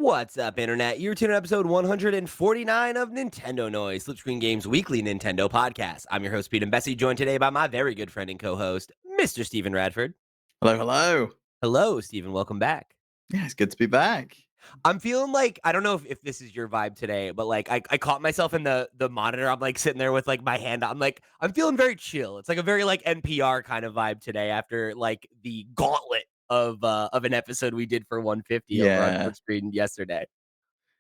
What's up, Internet? You're tuning in episode 149 of Nintendo Noise, Slipscreen Games Weekly Nintendo Podcast. I'm your host, Pete and Bessie, joined today by my very good friend and co-host, Mr. Stephen Radford. Hello, hello. Hello, Stephen. Welcome back. Yeah, it's good to be back. I'm feeling like I don't know if this is your vibe today, but like I caught myself in the monitor. I'm like sitting there with like my hand. I'm feeling very chill. It's like a very like NPR kind of vibe today after like the gauntlet of an episode we did for 150 over on Yeah. Slipscreen yesterday.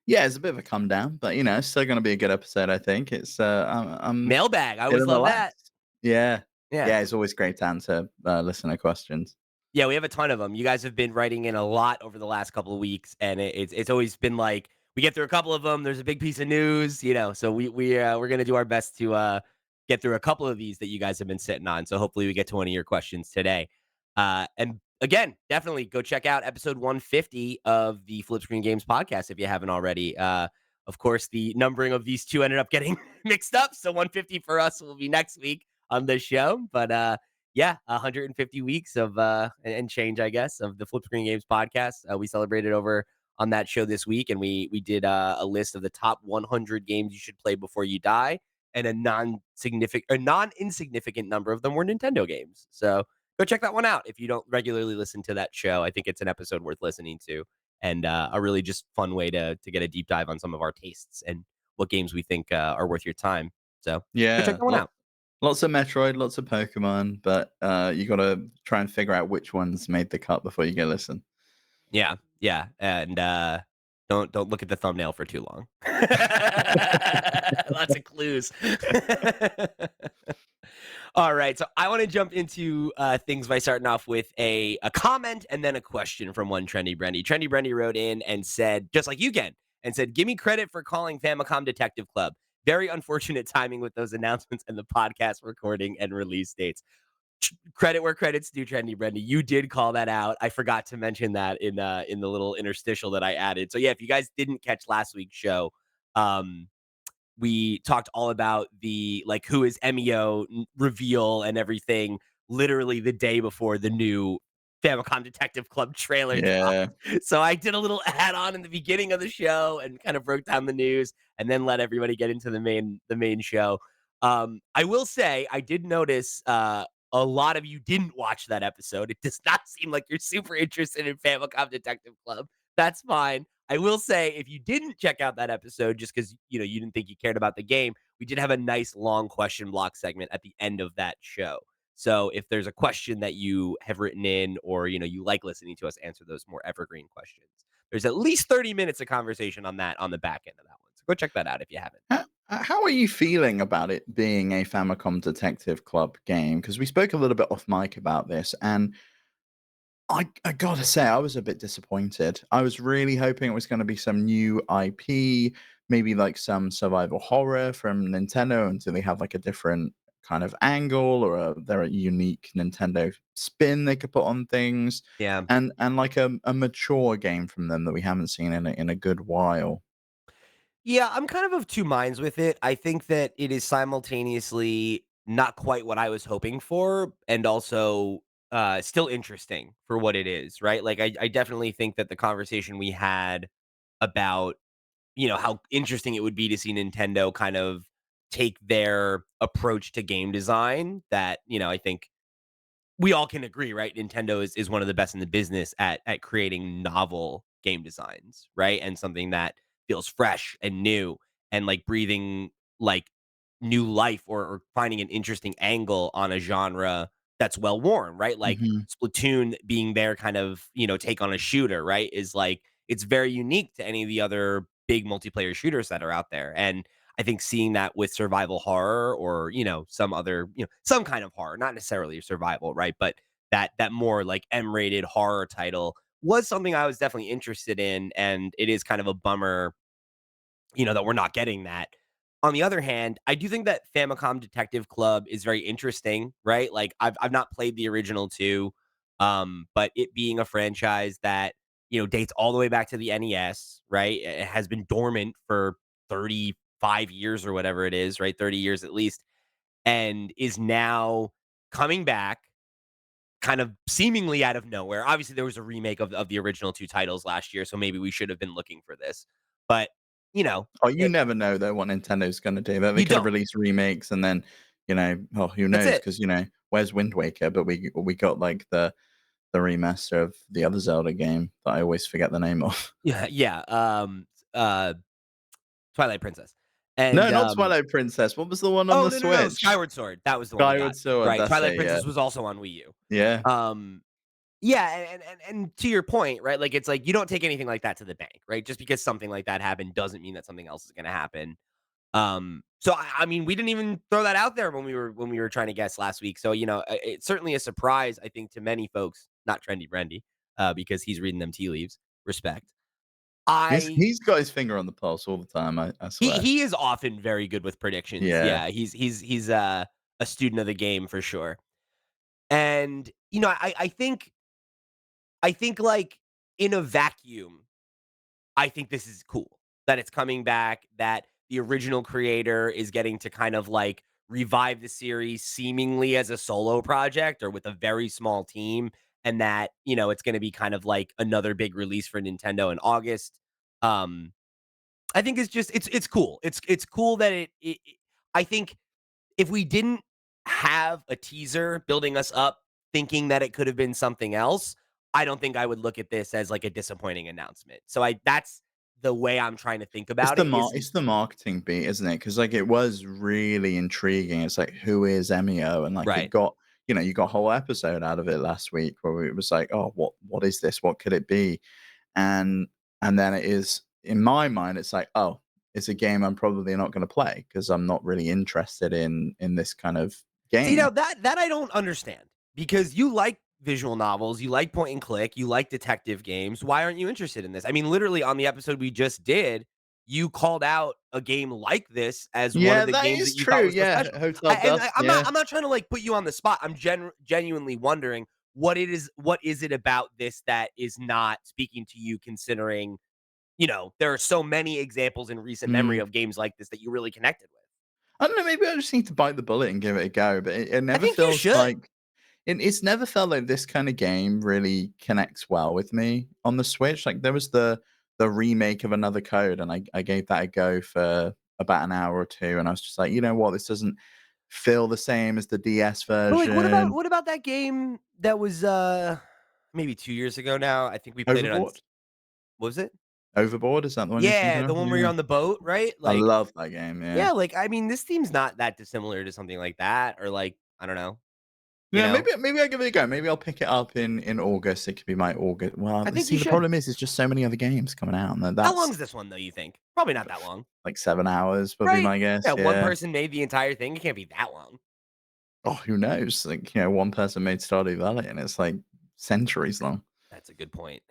Yeah, it's a bit of a come down, but it's still gonna be a good episode, I think. I'm Mailbag. I always feeling love that. relaxed. Yeah. Yeah. Yeah, it's always great to answer listener questions. Yeah, we have a ton of them. You guys have been writing in a lot over the last couple of weeks, and it's always been like we get through a couple of them. There's a big piece of news, so we're gonna do our best to get through a couple of these that you guys have been sitting on. So hopefully we get to one of your questions today. And again, definitely go check out episode 150 of the Flip Screen Games podcast if you haven't already. Of course, the numbering of these two ended up getting mixed up, so 150 for us will be next week on this show, but yeah, 150 weeks of and change, I guess, of the Flip Screen Games podcast. We celebrated over on that show this week, and we did a list of the top 100 games you should play before you die, and a non-insignificant number of them were Nintendo games. So go check that one out if you don't regularly listen to that show. I think it's an episode worth listening to, and a really just fun way to get a deep dive on some of our tastes and what games we think are worth your time. So go check Yeah. that one out. Lots of Metroid, lots of Pokemon, but you gotta try and figure out which ones made the cut before you go listen. Yeah, yeah, and, don't look at the thumbnail for too long. Lots of clues. Alright, so I wanna jump into, things by starting off with a comment and then a question from one Trendy Brendy. Trendy Brendy wrote in and said, just like you can, and said, "Give me credit for calling Famicom Detective Club. Very unfortunate timing with those announcements and the podcast recording and release dates." Credit where credit's due, Trendy Brendy. You did call that out. I forgot to mention that in the little interstitial that I added. So yeah, if you guys didn't catch last week's show, um, we talked all about the like who is Emio reveal and everything. Literally the day before the new Famicom Detective Club trailer dropped. Yeah. So I did a little add on in the beginning of the show and kind of broke down the news, and then let everybody get into the main show. I will say I did notice a lot of you didn't watch that episode. It does not seem like you're super interested in Famicom Detective Club. That's fine. I will say if you didn't check out that episode just because you didn't think you cared about the game, we did have a nice long question block segment at the end of that show. So if there's a question that you have written in, or you like listening to us answer those more evergreen questions, there's at least 30 minutes of conversation on that on the back end of that one. So go check that out if you haven't. How are you feeling about it being a Famicom Detective Club game? Because we spoke a little bit off mic about this, and I gotta say, I was a bit disappointed. I was really hoping it was gonna be some new IP, maybe like some survival horror from Nintendo, and do they have like a different kind of angle or they're a unique Nintendo spin they could put on things, Yeah. and like a mature game from them that we haven't seen in a good while. Yeah, I'm kind of two minds with it. I think that it is simultaneously not quite what I was hoping for, and also still interesting for what it is, right? Like, I definitely think that the conversation we had about, how interesting it would be to see Nintendo kind of take their approach to game design that, I think we all can agree, right? Nintendo is one of the best in the business at creating novel game designs, right? And something that feels fresh and new, and like breathing like new life, or finding an interesting angle on a genre that's well worn, right? Like Mhm. Splatoon being their kind of, take on a shooter, right? Is like it's very unique to any of the other big multiplayer shooters that are out there. And I think seeing that with survival horror, or, some other, some kind of horror, not necessarily survival, right? But that more like M-rated horror title was something I was definitely interested in. And it is kind of a bummer, that we're not getting that. On the other hand, I do think that Famicom Detective Club is very interesting, right? Like I've not played the original two, but it being a franchise that, dates all the way back to the NES, right? It has been dormant for 35 years or whatever it is, right? 30 years at least, and is now coming back kind of seemingly out of nowhere. Obviously, there was a remake of the original 2 titles last year, so maybe we should have been looking for this. But, you know, Oh, you it never know though what Nintendo's gonna do. They you could have don't. released remakes and then, oh, who That's knows? it. Because where's Wind Waker? But we got, like, the remaster of the other Zelda game that I always forget the name of. Yeah, yeah, uh, Twilight Princess. No, And, not Twilight Princess. What was the one on oh, the no, no, no, Switch? Skyward Sword. That was the one we got. Skyward Sword, Right, that's Twilight it, yeah. Princess was also on Wii U. Yeah. Um, yeah, and to your point, right, like, it's like you don't take anything like that to the bank, right? Just because something like that happened doesn't mean that something else is gonna happen. So I mean, we didn't even throw that out there when we were trying to guess last week. So, it's certainly a surprise, I think, to many folks, not Trendy Brendy, because he's reading them tea leaves. Respect. He's I he's got his finger on the pulse all the time, I he swear. he is often very good with predictions. Yeah. Yeah, he's a student of the game for sure. And I think like in a vacuum, I think this is cool that it's coming back, that the original creator is getting to kind of like revive the series seemingly as a solo project or with a very small team, and that, it's going to be kind of like another big release for Nintendo in August. Um, I think it's cool. It's cool that I think if we didn't have a teaser building us up thinking that it could have been something else, I don't think I would look at this as like a disappointing announcement. So I that's the way I'm trying to think about it is It's the marketing beat, isn't it? Because like, it was really intriguing. It's like, who is Emio? And, like, it right. got you got a whole episode out of it last week where it was like, "Oh, what is this? What could it be?" And then it is in my mind, it's like, "Oh, it's a game I'm probably not gonna play play because 'cause I'm not really interested in this kind of See, now game." that I don't understand because you like visual novels, you like point and click, you like detective games. Why aren't you interested in this? I mean, literally on the episode we just did, you called out a game like this as one Yeah, of the that games is that you thought true, was so yeah, special. Hotel Dusk, I'm not yeah. trying to like put you on the spot. I'm genuinely wondering what is it about this that is not speaking to you considering, there are so many examples in recent memory Mm. of games like this that you really connected with. I don't know, maybe I just need to bite the bullet and give it a go, but it I never think you feels should. like it's never felt like this kind of game really connects well with me on the Switch. Like, there was the remake of Another Code, and I gave that a go for about an hour or 2, and I was just like, "You know what? This doesn't feel the same as the DS But, like, version." what about that game that was, maybe 2 years ago now? I think we played it on Overboard? s what was it? Overboard, is that the one you're thinking Yeah, of? the one where you're Yeah. on the boat, right? I Like, love that game, yeah. yeah, like, I mean, this seems not that dissimilar to something like that or, like, I don't know, you Yeah, know? maybe I'll give it a go. Maybe I'll pick it up in August. It could be my August. I Well, think you see, the should. problem is, there's just so many other games coming out, and How long that's is this one, though, you think? Probably not that long, like 7 hours would be right? my guess, Yeah, one yeah. person made the entire thing, it can't be that long. Oh, who knows? Like, one person made Stardew Valley, and it's, like, centuries long. That's a good point.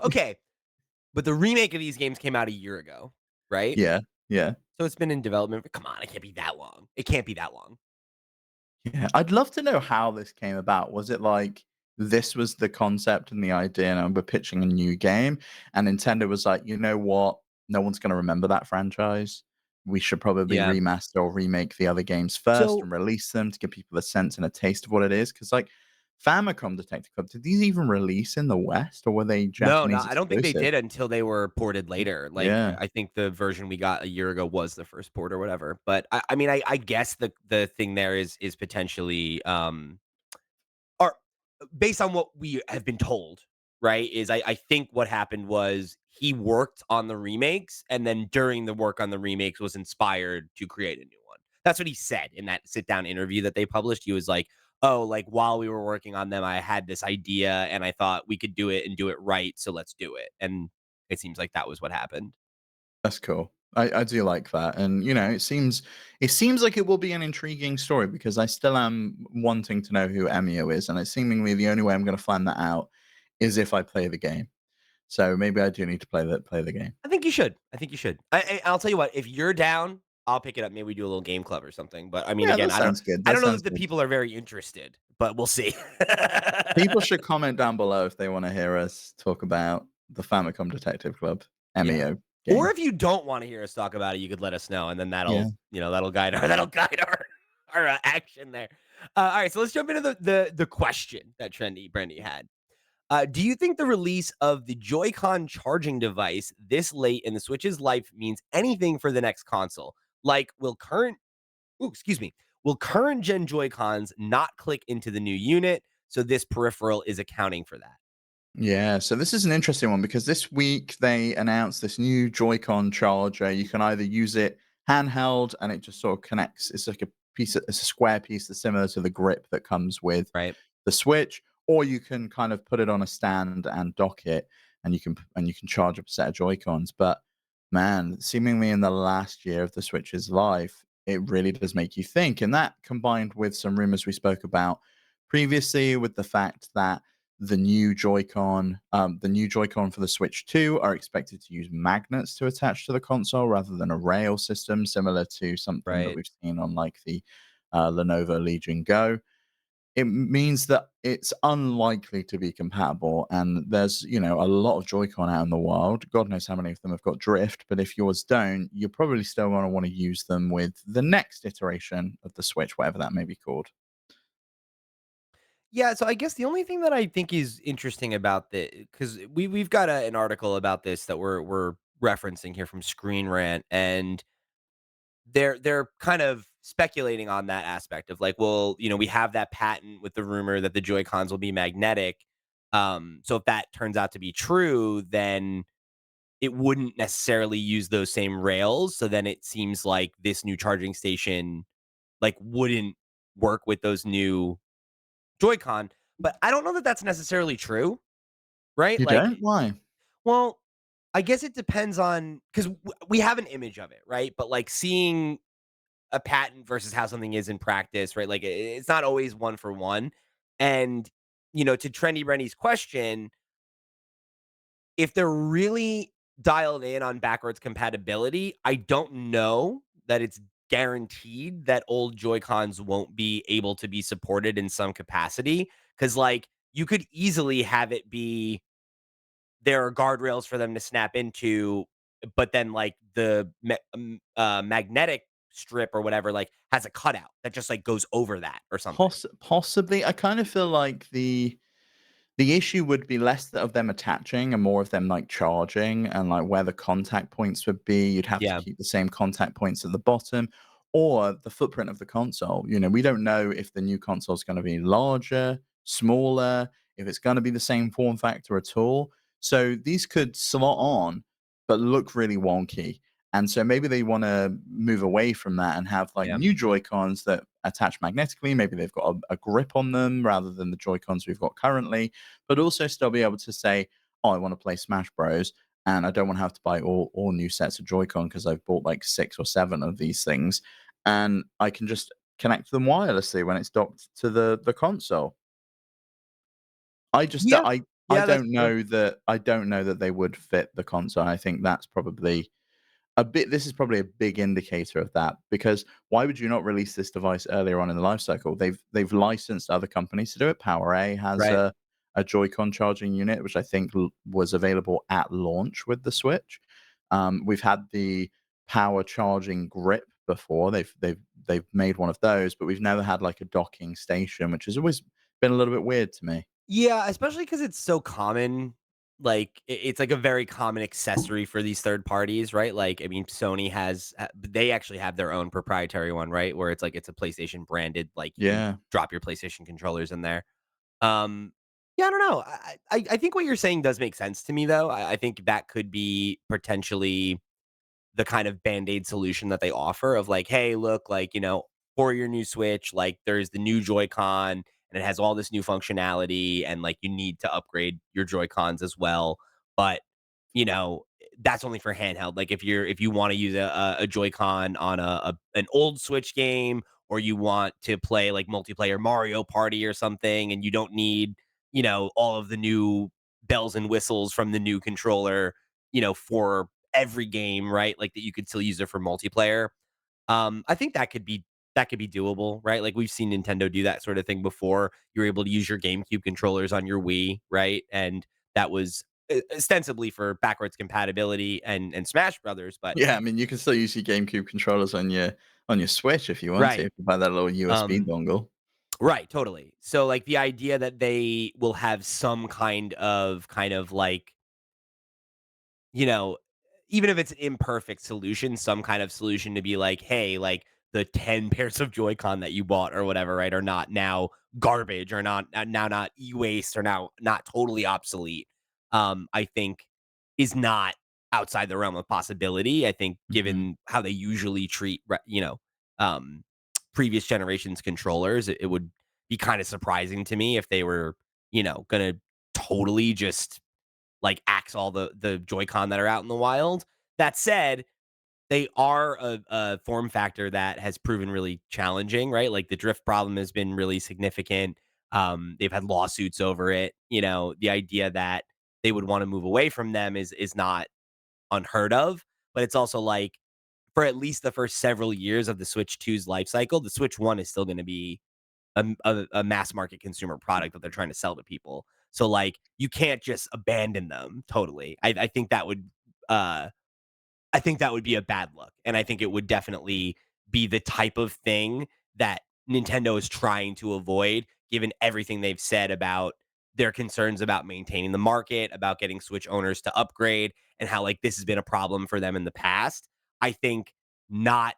Okay, but the remake of these games came out a year ago, right? Yeah, yeah, So it's been in development for come on, it can't be that long. It can't be that long. yeah. I'd love to know how this came about. Was it like, this was the concept and the idea, and we're pitching a new game, and Nintendo was like, "You know what? No one's gonna remember that franchise. We should probably Yeah. remaster or remake the other games first So and release them to give people a sense and a taste of what it is." Because, like, Famicom Detective Club, did these even release in the West, or were they no, Japanese I don't think they exclusive? did until they were ported later. Like, Yeah, I think the version we got a year ago was the first port or whatever. But I mean, I guess the thing there is potentially, or based on what we have been told, right? Is I think what happened was he worked on the remakes, and then during the work on the remakes was inspired to create a new one. That's what he said in that sit down interview that they published. He was like, "Oh, like while we were working on them, I had this idea, and I thought we could do it and do it right, so let's do it." And it seems like that was what happened. that's cool. I do like that, and, it seems like it will be an intriguing story because I still am wanting to know who Emio is, and it's seemingly the only way I'm gonna find that out is if I play the game. So maybe I do need to play the game. I think you should. I think you should. I'll tell you what. If you're down, I'll pick it up. Maybe we do a little game club or something. But I mean, Yeah, again, that sounds good. I That don't know sounds that the good. people are very interested, but we'll see. People should comment down below if they wanna hear us talk about the Famicom Detective Club Yeah. Emio Or game. if you don't want to hear us talk about it, you could let us know, and then Yeah. that'll guide our that'll guide our action there. All right, so let's jump into the question that Trendy Brandy had. Do you think the release of the Joy-Con charging device this late in the Switch's life means anything for the next console? Like, excuse me, will current gen Joy-Cons not click into the new unit, so this peripheral is accounting for that? Yeah, so this is an interesting one because this week they announced this new Joy-Con charger. You can either use it handheld and it just sort of connects. It's like it's a square piece that's similar to the grip that comes with Right? the Switch, or you can kind of put it on a stand and dock it, and you can charge up a set of Joy-Cons. But man, seemingly in the last year of the Switch's life, it really does make you think. And that combined with some rumors we spoke about previously, with the fact that the new Joy-Con for the Switch 2 are expected to use magnets to attach to the console rather than a rail system, similar to something that Right. we've seen on like the Lenovo Legion Go. It means that it's unlikely to be compatible, and there's a lot of Joy-Con out in the world. God knows how many of them have got drift, but if yours don't, you're probably still going to want to use them with the next iteration of the Switch, whatever that may be called. Yeah, so I guess the only thing that I think is interesting about the because we've got an article about this that we're referencing here from Screen Rant, and they're kind of speculating on that aspect of like, well, we have that patent with the rumor that the Joy Cons will be magnetic. So if that turns out to be true, then it wouldn't necessarily use those same rails. So then it seems like this new charging station like wouldn't work with those new Joy-Con, but I don't know that that's necessarily true, right? You Like, don't? Why? well, I guess it depends on because we have an image of it, right? But like seeing a patent versus how something is in practice, right? Like it's not always one for one. And to Trendy Rennie's question, if they're really dialed in on backwards compatibility, I don't know that it's guaranteed that old Joy Cons won't be able to be supported in some capacity. Cause like you could easily have it be there are guardrails for them to snap into, but then like magnetic strip or whatever, like has a cutout that just like goes over that or something. Possibly. I kind of feel like the issue would be less of them attaching and more of them, like, charging and, like, where the contact points would be. You'd have to Yeah. keep the same contact points at the bottom or the footprint of the console. We don't know if the new console is gonna be larger, smaller, if it's gonna be the same form factor at all. So these could slot on, but look really wonky. And so maybe they wanna move away from that and have, like, Yeah. new Joy-Cons that attach magnetically. Maybe they've got a grip on them rather than the Joy-Cons we've got currently, but also still be able to say, "Oh, I want to play Smash Bros. And I don't want to have to buy all new sets of Joy-Con because I've bought like 6 or 7 of these things, and I can just connect them wirelessly when it's docked to the console." I just Yeah. Yeah, that's true. I don't know that they would fit the console. I think that's probably this is probably a big indicator of that, because why would you not release this device earlier on in the life cycle? They've licensed other companies to do it. PowerA has Right. a Joy-Con charging unit, which I think was available at launch with the Switch. We've had the power charging grip before. They've made one of those, but we've never had like a docking station, which has always been a little bit weird to me. Yeah, especially because it's so common. Like, it's like a very common accessory for these third parties, right? Like, I mean, Sony they actually have their own proprietary one, right? Where it's like it's a PlayStation branded, like you can Yeah. drop your PlayStation controllers in there. Um, yeah, I don't know. I think what you're saying does make sense to me, though. I think that could be potentially the kind of Band-Aid solution that they offer of like, "Hey, look, like, for your new Switch, like, there's the new Joy-Con, and it has all this new functionality, and, like, you need to upgrade your Joy-Cons as well, but, that's only for handheld. Like, if you wanna use a Joy-Con on an old Switch game, or you want to play, like, multiplayer Mario Party or something, and you don't need, all of the new bells and whistles from the new controller, for every game, right? Like that you could still use it for multiplayer. I think that could be doable, right? Like we've seen Nintendo do that sort of thing before. You're able to use your GameCube controllers on your Wii, right? And that was ostensibly for backwards compatibility and Smash Brothers, but Yeah, I mean, you can still use your GameCube controllers on your Switch if you want to, right. if you buy that little USB Um, dongle. Right, totally. So, like, the idea that they will have some kind of, like, you know, even if it's an imperfect solution, some kind of solution to be like, "Hey, like, the 10 pairs of Joy-Con that you bought or whatever, right, are not now garbage or now not e-waste or now not totally obsolete," I think is not outside the realm of possibility. I think Mhm. given how they usually treat um, previous generations controllers, it would be kinda surprising to me if they were, gonna totally just like axe all the Joy-Con that are out in the wild. That said, they are a form factor that has proven really challenging, right? Like the drift problem has been really significant. They've had lawsuits over it. The idea that they would want to move away from them is not unheard of. But it's also like for at least the first several years of the Switch 2's life cycle, the Switch 1 is still going to be a mass market consumer product that they're trying to sell to people. So like you can't just abandon them totally. Uh I think that would be a bad look. And I think it would definitely be the type of thing that Nintendo is trying to avoid, given everything they've said about their concerns about maintaining the market, about getting Switch owners to upgrade, and how like this has been a problem for them in the past. I think not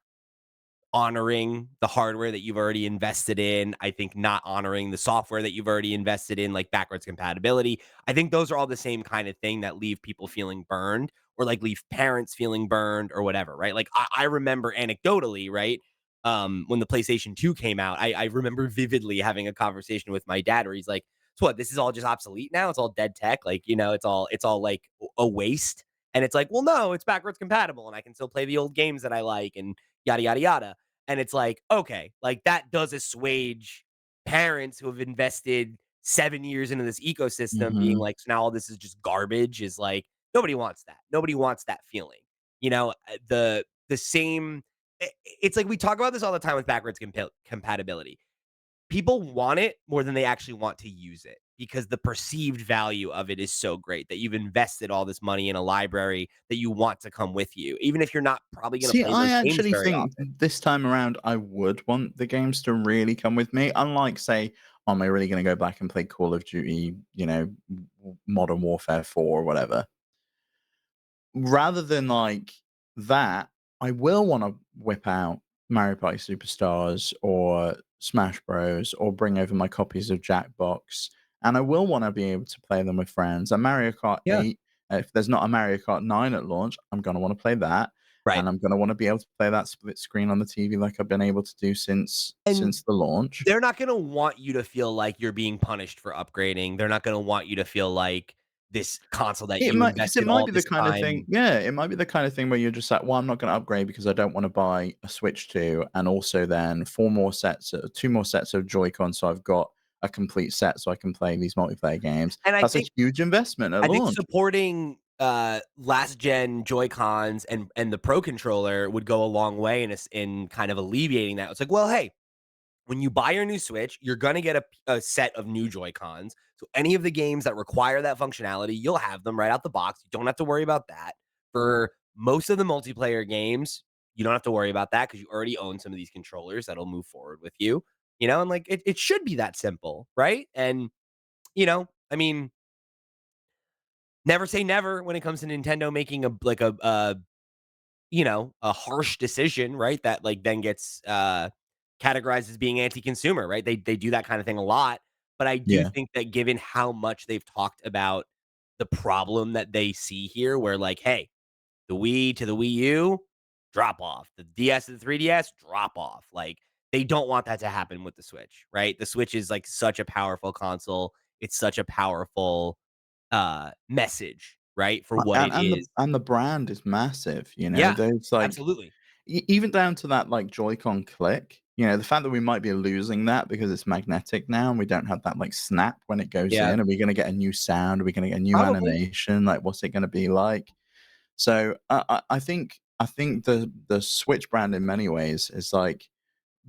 honoring the hardware that you've already invested in. I think not honoring the software that you've already invested in, like backwards compatibility. I think those are all the same kind of thing that leave people feeling burned or like leave parents feeling burned or whatever, right? Like I remember anecdotally, right? When the PlayStation 2 came out, I remember vividly having a conversation with my dad where he's like, so what, this is all just obsolete now? It's all dead tech. Like, it's all like a waste. And it's like, well, no, it's backwards compatible and I can still play the old games that I like and yada yada yada. And it's like, okay, like that does assuage parents who have invested 7 years into this ecosystem being Mhm. like, "So now all this is just garbage," is like, nobody wants that. Nobody wants that feeling. The same it's like we talk about this all the time with backwards compatibility. People want it more than they actually want to use it because the perceived value of it is so great that you've invested all this money in a library that you want to come with you, even if you're not probably gonna See, play I those games actually very think often. this time around I would want the games to really come with me. Unlike, say, am I really gonna go back and play Call of Duty, Modern Warfare 4 or whatever? Rather than like that, I will wanna whip out Mario Party Superstars or Smash Bros, or bring over my copies of Jackbox, and I will wanna be able to play them with friends. And Mario Kart Yeah. 8, if there's not a Mario Kart 9 at launch, I'm gonna wanna play that, Right. and I'm gonna wanna be able to play that split screen on the TV like I've been able to do And since the launch. they're not gonna want you to feel like you're being punished for upgrading. They're not gonna want you to feel like this console that It you might, because it invested might all be the this kind of thing, time. yeah, it might be the kind of thing where you're just like, "Well, I'm not gonna upgrade because I don't wanna buy a Switch 2, and also then 4 more sets 2 more sets of Joy-Con, so I've got a complete set so I can play these multiplayer games." And That's a huge investment at I think launch. supporting, last gen Joy-Cons and the Pro controller would go a long way in kind of alleviating that. It's like, well, hey, when you buy your new Switch, you're gonna get a set of new Joy-Cons. So any of the games that require that functionality, you'll have them right out the box. You don't have to worry about that. For most of the multiplayer games, you don't have to worry about that because you already own some of these controllers that'll move forward with you. And like it should be that simple, right? And I mean, never say never when it comes to Nintendo making a harsh decision, right? That like then gets categorized as being anti-consumer, right? They do that kind of thing a lot, but I do Yeah. think that given how much they've talked about the problem that they see here, where like, hey, the Wii to the Wii U, drop off. The DS to the 3DS, drop off. Like they don't want that to happen with the Switch, right? The Switch is like such a powerful console. It's such a powerful message, right? For what And it is. the brand is massive, Yeah, there's, like, absolutely. even down to that, like, Joy-Con click, the fact that we might be losing that because it's magnetic now and we don't have that, like, snap when it goes Yeah, in. Are we gonna get a new sound? Are we gonna get a new probably. animation? Like, what's it gonna be like? So, I think the Switch brand in many ways is, like,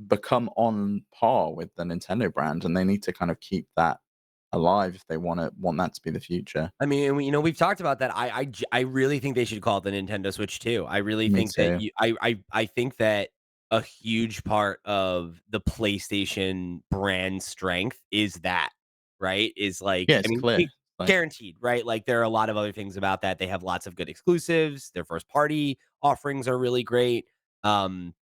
become on par with the Nintendo brand, and they need to kind of keep that alive if they want that to be the future. I mean, we've talked about that. I really think they should call it the Nintendo Switch 2. I really Me think that too. I think that a huge part of the PlayStation brand strength is that, right? Is like, Yeah, I it's mean, clear. Like, guaranteed, right? Like there are a lot of other things about that. They have lots of good exclusives. Their first party offerings are really great.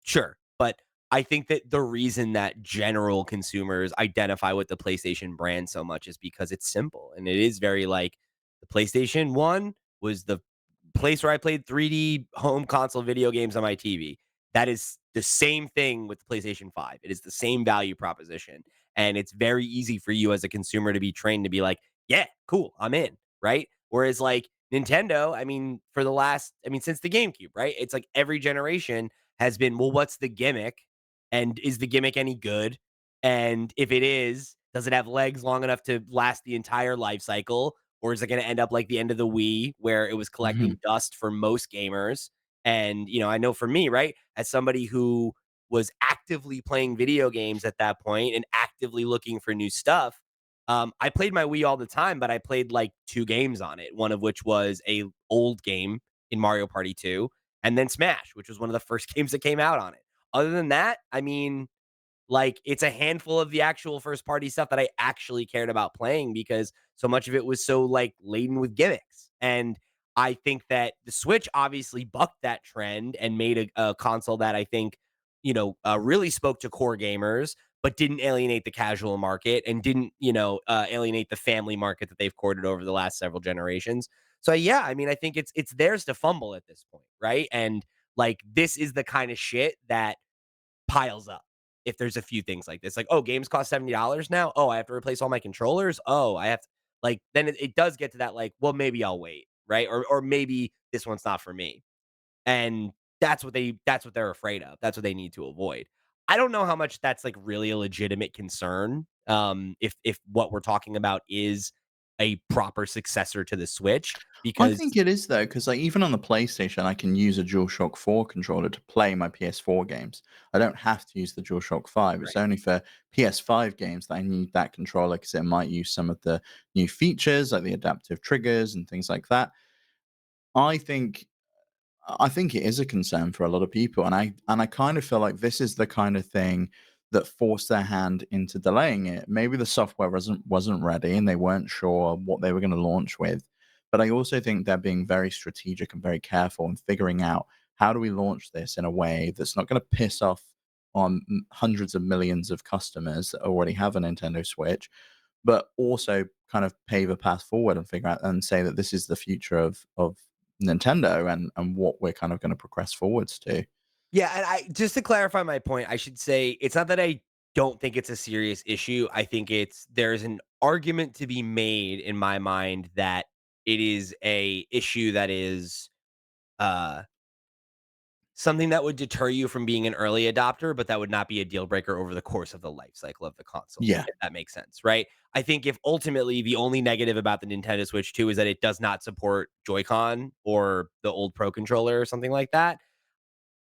Sure, but I think that the reason that general consumers identify with the PlayStation brand so much is because it's simple and it is very like the PlayStation 1 was the place where I played 3D home console video games on my TV. That is the same thing with the PlayStation 5. It is the same value proposition. And it's very easy for you as a consumer to be trained to be like, yeah, cool, I'm in, right? Whereas like Nintendo, I mean, for the last, I mean, since the GameCube, right? It's like every generation has been, well, what's the gimmick? And is the gimmick any good? And if it is, does it have legs long enough to last the entire life cycle? Or is it going to end up like the end of the Wii, where it was mhm. collecting dust for most gamers? And, I know for me, right, as somebody who was actively playing video games at that point and actively looking for new stuff, I played my Wii all the time, but I played like 2 games on it, one of which was a old game in Mario Party 2, and then Smash, which was one of the first games that came out on it. Other than that, I mean, like, it's a handful of the actual first party stuff that I actually cared about playing because so much of it was so, like, laden with gimmicks, and I think that the Switch obviously bucked that trend and made a console that I think, really spoke to core gamers, but didn't alienate the casual market and didn't, alienate the family market that they've courted over the last several generations. So, yeah, I mean, I think it's theirs to fumble at this point, right? And, like, this is the kinda shit that piles up if there's a few things like this. Like, oh, games cost $70 now. Oh, I have to replace all my controllers. Oh, I have to like then it does get to that like, well, maybe I'll wait, right? Or maybe this one's not for me. And that's what they're afraid of. That's what they need to avoid. I don't know how much that's like really a legitimate concern. If what we're talking about is a proper successor to the Switch, I because think it is though, because like even on the PlayStation, I can use a DualShock 4 controller to play my PS4 games. I don't have to use the DualShock 5. It's right. only for PS5 games that I need that controller because it might use some of the new features like the adaptive triggers and things like that. I think I think it is a concern for a lot of people, and I kind of feel like this is the kind of thing that forced their hand into delaying it. Maybe the software wasn't ready, and they weren't sure what they were going to launch with. But I also think they're being very strategic and very careful in figuring out how do we launch this in a way that's not going to piss off on hundreds of millions of customers that already have a Nintendo Switch, but also kind of pave a path forward and figure out and say that this is the future of Nintendo and what we're kind of going to progress forwards to. Yeah, and I just to clarify my point, I should say it's not that I don't think it's a serious issue. I think there's an argument to be made in my mind that it is a issue that is uh something that would deter you from being an early adopter, but that would not be a deal breaker over the course of the life cycle of the console, Yeah, if that makes sense, right? I think if ultimately the only negative about the Nintendo Switch 2 is that it does not support Joy-Con or the old Pro controller or something like that,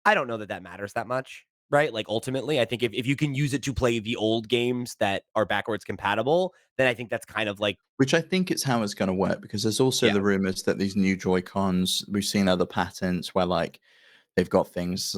I don't know that that matters that much, right? Like, ultimately, I think if you can use it to play the old games that are backwards compatible, then I think that's kind of like which I think it's how it's going to work because there's also yeah, the rumors that these new Joy Cons, we've seen other patents where like they've got things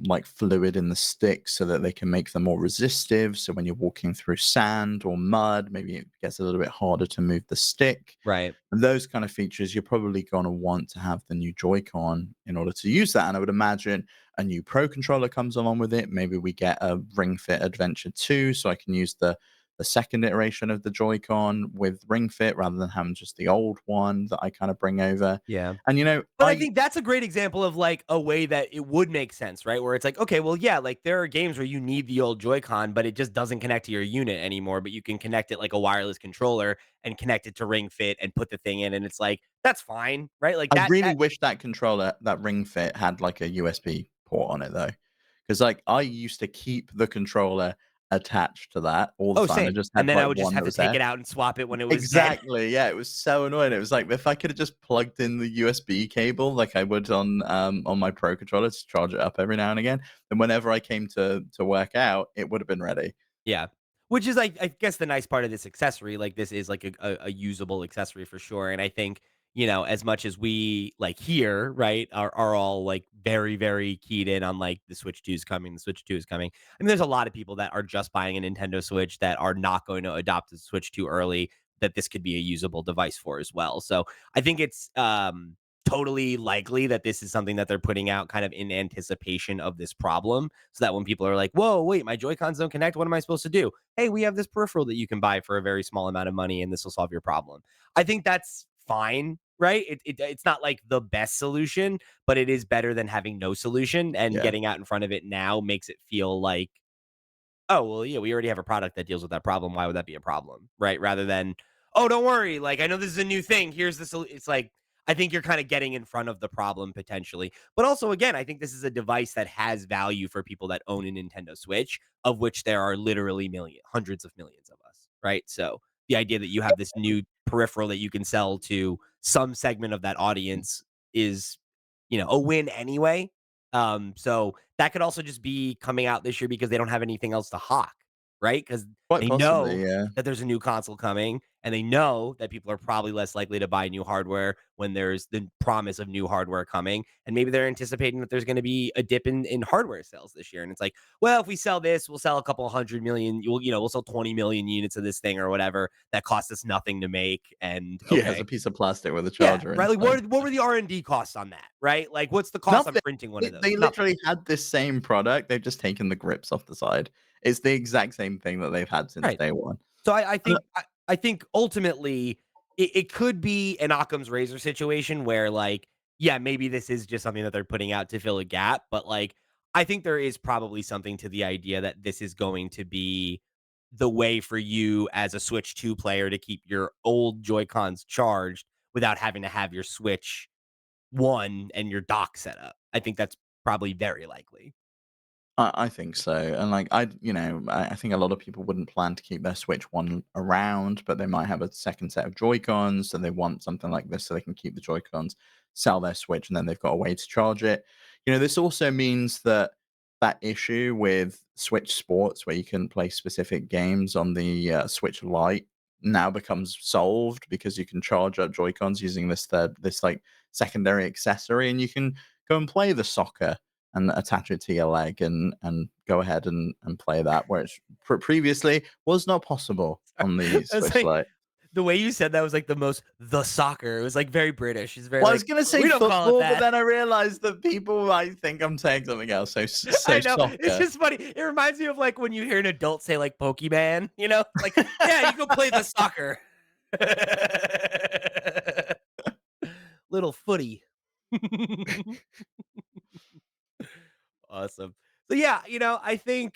like fluid in the sticks so that they can make them more resistive. So when you're walking through sand or mud, maybe it gets a little bit harder to move the stick. right. And those kind of features, you're probably going to want to have the new Joy-Con in order to use that. And I would imagine a new Pro controller comes along with it. Maybe we get a Ring Fit Adventure 2, so I can use the second iteration of the Joy-Con with Ring Fit rather than having just the old one that I kind of bring over. Yeah. And But I think that's a great example of, like, a way that it would make sense, right? Where it's like, okay, well, yeah, like, there are games where you need the old Joy-Con, but it just doesn't connect to your unit anymore, but you can connect it like a wireless controller and connect it to Ring Fit and put the thing in, and it's like, that's fine, right? Like, I that really that wish that controller, that Ring Fit, had like a USB port on it though, because like I used to keep the controller attached to that all the oh, time. I same. just And had then I like would just one have that to was take there. it out and swap it when it was dead. Exactly, yeah, it was so annoying. It was like, if I could've just plugged in the USB cable like I would on my Pro controller to charge it up every now and again, then whenever I came to work out, it would've been ready. Yeah. Which is, like, I guess the nice part of this accessory, like, this is, like, a usable accessory for sure, and I think, as much as we like here, right, are all like very, very keyed in on like the Switch 2 is coming, the Switch 2 is coming. I mean, there's a lot of people that are just buying a Nintendo Switch that are not going to adopt the Switch too early that this could be a usable device for as well. So I think it's totally likely that this is something that they're putting out kind of in anticipation of this problem. So that when people are like, whoa, wait, my Joy-Cons don't connect. What am I supposed to do? Hey, we have this peripheral that you can buy for a very small amount of money and this will solve your problem. I think that's fine, right? It's not like the best solution, but it is better than having no solution. And Yeah. getting out in front of it now makes it feel like, oh, well, yeah, we already have a product that deals with that problem. Why would that be a problem? Right? Rather than, oh, don't worry. Like, I know this is a new thing. Here's the solution. It's like, I think you're kind of getting in front of the problem potentially. But also, again, I think this is a device that has value for people that own a Nintendo Switch, of which there are literally hundreds of millions of us. Right. So the idea that you have this new peripheral that you can sell to some segment of that audience is, a win anyway. So that could also just be coming out this year because they don't have anything else to hawk, right? Because Quite they possibly, know yeah. that there's a new console coming, and they know that people are probably less likely to buy new hardware when there's the promise of new hardware coming. And maybe they're anticipating that there's going to be a dip in hardware sales this year. And it's like, well, if we sell this, we'll sell a couple 100 million. We'll sell 20 million units of this thing or whatever that cost us nothing to make. And Yeah, it's okay, a piece of plastic with a yeah, charger right. Like, inside. what were the R&D costs on that, right? Like, what's the cost on Nothing. printing one They of those? they Nothing. literally had this same product, they've just taken the grips off the side. It's the exact same thing that they've had since Right. day one. So I And, think I think ultimately it could be an Occam's razor situation where like, yeah, maybe this is just something that they're putting out to fill a gap, but like I think there is probably something to the idea that this is going to be the way for you as a Switch 2 player to keep your old Joy-Cons charged without having to have your Switch 1 and your dock set up. I think that's probably very likely. I think so, and, like, I think a lot of people wouldn't plan to keep their Switch 1 around, but they might have a second set of Joy-Cons, and they want something like this so they can keep the Joy-Cons, sell their Switch, and then they've got a way to charge it. This also means that that issue with Switch Sports, where you can play specific games on the, Switch Lite, now becomes solved because you can charge up Joy-Cons using like, secondary accessory, and you can go and play the soccer and attach it to your leg and go ahead and play that, which previously was not possible on the It's Switch like Lite. the way you said that was like the soccer. It was very British. It's very Well, I was like, gonna say we don't call it football, but that. then I realized that people might think I'm saying something else. So I know. It's soccer. just funny. It reminds me of like when you hear an adult say like Pokemon, like, yeah, you go play the soccer. Little footy. Awesome. So yeah, I think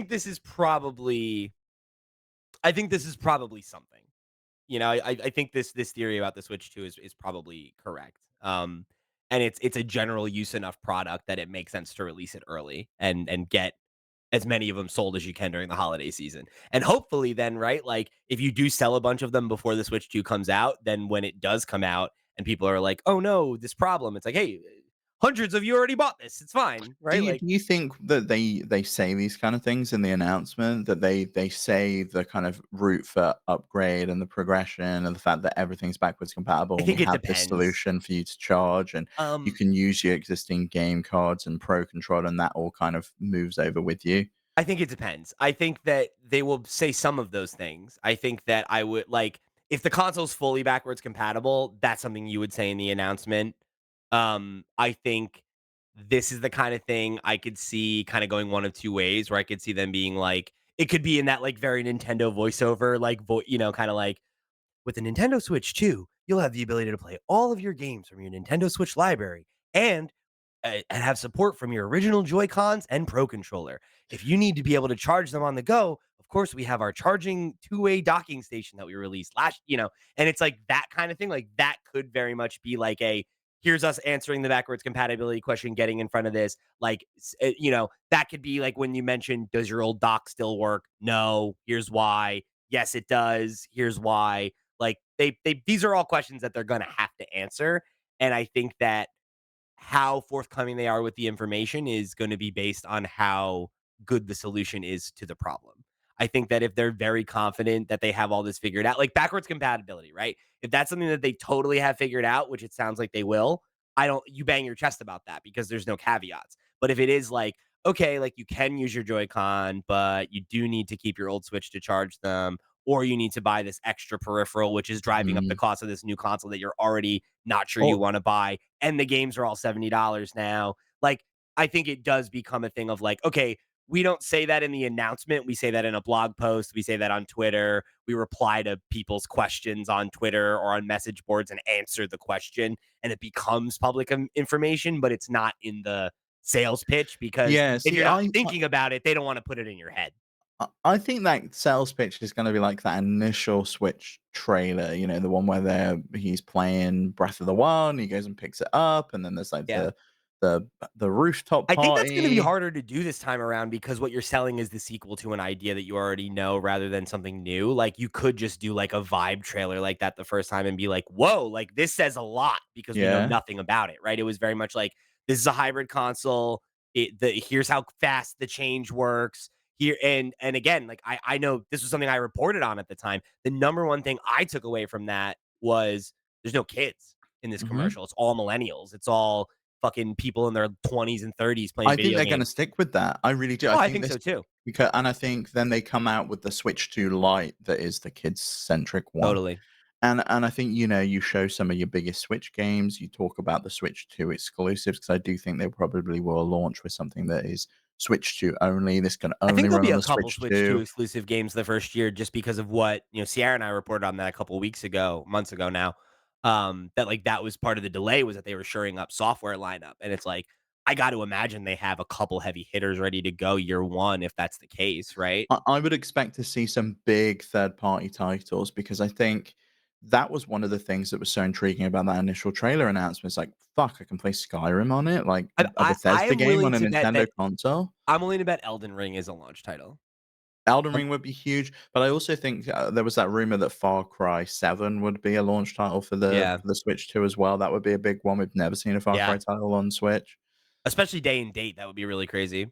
this is probably something. I think this theory about the Switch 2 is probably correct. And it's a general use enough product that it makes sense to release it early and get as many of them sold as you can during the holiday season. And hopefully then, right, like if you do sell a bunch of them before the Switch 2 comes out, then when it does come out and people are like, "Oh no, this problem." It's like, "Hey, hundreds of you already bought this. It's fine." Do Right? you Like do you think that they say these kind of things in the announcement, that they say the kind of route for upgrade and the progression and the fact that everything's backwards compatible I and we think it have this depends. solution for you to charge and you Um can use your existing game cards and Pro Controller and that all kind of moves over with you? I think it depends. I think that they will say some of those things. I think that I would like if the console's fully backwards compatible, that's something you would say in the announcement. I think this is the kind of thing I could see kind of going one of two ways where I could see them being like it could be in that like very Nintendo voiceover like kind of like with the Nintendo Switch 2, you'll have the ability to play all of your games from your Nintendo Switch library and have support from your original Joy-Cons and Pro Controller. If you need to be able to charge them on the go, of course, we have our charging two-way docking station that we released and it's like that kind of thing. Like that could very much be like here's us answering the backwards compatibility question, getting in front of this. Like, that could be like when you mentioned, does your old dock still work? No. Here's why. Yes, it does. Here's why. Like these are all questions that they're gonna have to answer. And I think that how forthcoming they are with the information is going to be based on how good the solution is to the problem. I think that if they're very confident that they have all this figured out, like backwards compatibility, right? If that's something that they totally have figured out, which it sounds like they will, I don't you bang your chest about that because there's no caveats. But if it is like, okay, like you can use your Joy-Con, but you do need to keep your old Switch to charge them, or you need to buy this extra peripheral, which is driving up the Mhm. cost of this new console that you're already not sure you Or want to buy, and the games are all $70 now. Like, I think it does become a thing of like, okay, we don't say that in the announcement. We say that in a blog post. We say that on Twitter. We reply to people's questions on Twitter or on message boards and answer the question, and it becomes public information, but it's not in the sales pitch because yeah, if see, you're not thinking about it, they don't want to put it in your head. I think that sales pitch is gonna be like that initial Switch trailer, you know, the one where he's playing Breath of the Wild, and he goes and picks it up, and then there's, like, Yeah. the rooftop I think that's gonna be party. harder to do this time around because what you're selling is the sequel to an idea that you already know rather than something new. Like, you could just do, like, a vibe trailer like that the first time and be like, "Whoa, like, this says a lot," because we know Yeah. nothing about it, right? It was very much like, "This is a hybrid console. Here's how fast the change works." Here and again, like, I know this was something I reported on at the time. The number one thing I took away from that was there's no kids in this Mhm. commercial. It's all millennials. It's all fucking people in their 20s and 30s playing I think video they're gonna games. stick with that. I really do. I Oh, I think think this so too. and I think then they come out with the Switch 2 Lite that is the kids-centric one. Totally. And I think, you know, you show some of your biggest Switch games, you talk about the Switch 2 exclusives, because I do think they probably will launch with something that is Switch 2 only. This can I think only there'll run be on a the couple Switch Switch 2 2. exclusive games the first year just because of what, Sierra and I reported on that a couple weeks ago, months ago now. That like that was part of the delay was that they were shoring up software lineup. And it's like, I got to imagine they have a couple heavy hitters ready to go year one if that's the case, right? I would expect to see some big third-party titles, because I think that was one of the things that was so intriguing about that initial trailer announcement. It's like, "Fuck, I can play Skyrim on it, like a I Bethesda am game willing on a to bet Nintendo that console." I'm willing to bet Elden Ring is a launch title. Elden Um, Ring would be huge, but I also think, there was that rumor that Far Cry 7 would be a launch title for yeah. the Switch 2 as well. That would be a big one. We've never seen a Far Yeah. Cry title on Switch. Especially day and date. That would be really crazy.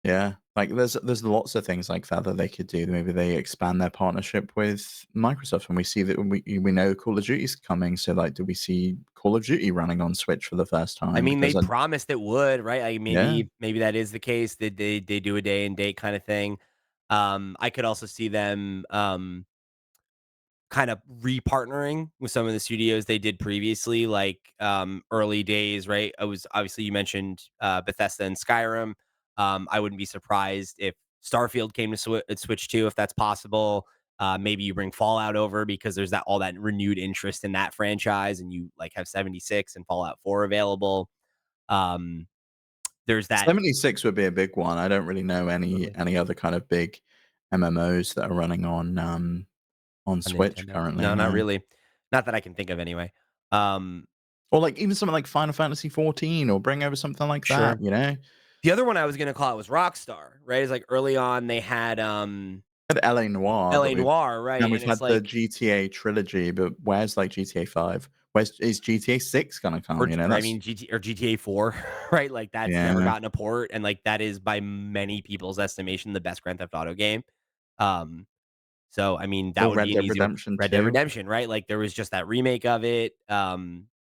Yeah, like, there's lots of things like that that they could do. Maybe they expand their partnership with Microsoft, and we see that we know Call of Duty's coming, so, like, do we see Call of Duty running on Switch for the first I time? mean, they Because I promised it would, right? Like yeah. maybe that is the case. That they do a day and date kind of thing. I could also see them kind of repartnering with some of the studios they did previously, like early days, right? I was obviously you mentioned Bethesda and Skyrim. I wouldn't be surprised if Starfield came to Switch 2 if that's possible. Maybe you bring Fallout over because there's that all that renewed interest in that franchise, and you like have 76 and Fallout 4 available. Um, there's that 76 would be a big one. I don't really know totally any other kind of big MMOs that are running on on Switch Nintendo. currently, No, not no. really. Not that I can think of anyway. Um, Or, like, even something like Final Fantasy 14, or bring over something like that, sure. you know? The other one I was gonna call it was Rockstar, right? It's like early on they had Had LA Noire that LA Noire, right? then we've And it's had the like GTA trilogy, but where's, like, GTA 5? Where's is GTA 6 gonna come, you know? or I That's mean GTA 4, right? Like that's never yeah. gotten a port, and like that is by many people's estimation the best Grand Theft Auto game. Um, so I mean that Or would Red be an Dead easy one. Redemption Red Dead 2. Redemption, right? Like there was just that remake of it.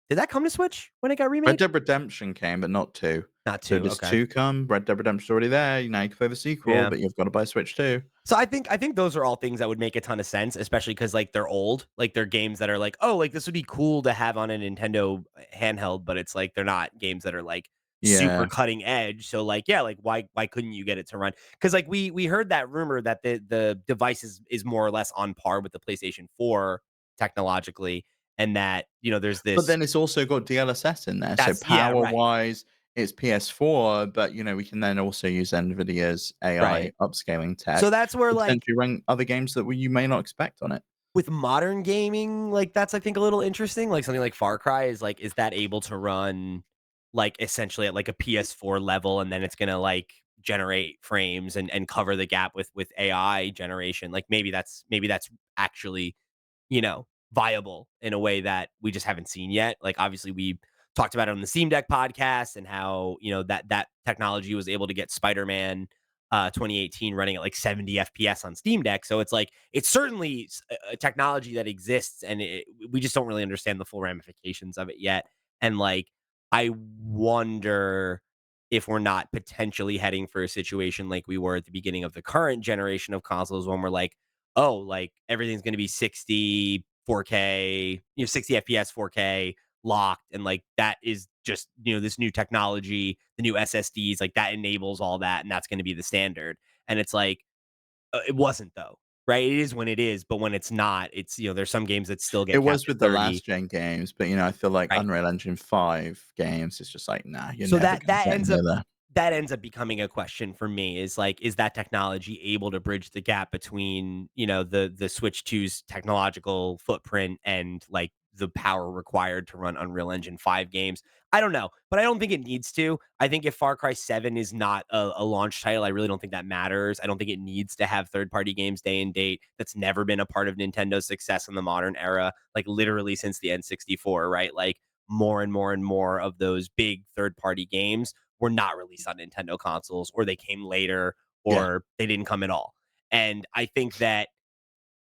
Did that come to Switch when it got Red remade? Dead Redemption came, but not 2. Not So two. does Okay. 2 come? Red Dead Redemption's already there, now you can play the sequel, Yeah. but you've gotta buy Switch 2. So I think those are all things that would make a ton of sense, especially because like they're old, like they're games that are like, oh, like this would be cool to have on a Nintendo handheld, but it's like they're not games that are like super Yeah. cutting edge. So like, yeah, like why couldn't you get it to run? Because like we heard that rumor that the device is more or less on par with the PlayStation 4 technologically, and that there's But this then it's also got DLSS in there, so that's yeah, right, power-wise, it's PS4, but, you know, we can then also use NVIDIA's AI right. upscaling So tech that's where to like potentially run other games that you may not expect on it. with modern gaming, like, that's, I think, a little interesting, like, something like Far Cry is, like, is that able to run, like, essentially at, like, a PS4 level, and then it's gonna, like, generate frames and cover the gap with AI generation, like, maybe that's actually, viable in a way that we just haven't seen yet, like, obviously, we talked about it on the Steam Deck podcast and how, that technology was able to get Spider-Man, 2018 running at like 70 FPS on Steam Deck. So it's like it's certainly a technology that exists, and we just don't really understand the full ramifications of it yet. And like, I wonder if we're not potentially heading for a situation like we were at the beginning of the current generation of consoles, when we're like, oh, like everything's going to be 60, 4K, 60 FPS, 4K locked, and like that is just this new technology, the new SSDs, like that enables all that, and that's going to be the standard. And it's like it wasn't though, right? It is when it is, but when it's not, it's there's some games that still It get capped was at with the 30, last gen games, but, I feel like right? Unreal Engine 5 games, it's just like, "Nah, you're So never that gonna get near there." that ends up becoming a question for me, is like, is that technology able to bridge the gap between, the Switch 2's technological footprint and like the power required to run Unreal Engine 5 games? I don't know, but I don't think it needs to. I think if Far Cry 7 is not a launch title, I really don't think that matters. I don't think it needs to have third-party games day and date. That's never been a part of Nintendo's success in the modern era, like literally since the N64, right? Like more and more and more of those big third-party games were not released on Nintendo consoles, or they came later, Yeah. or they didn't come at all. And I think that,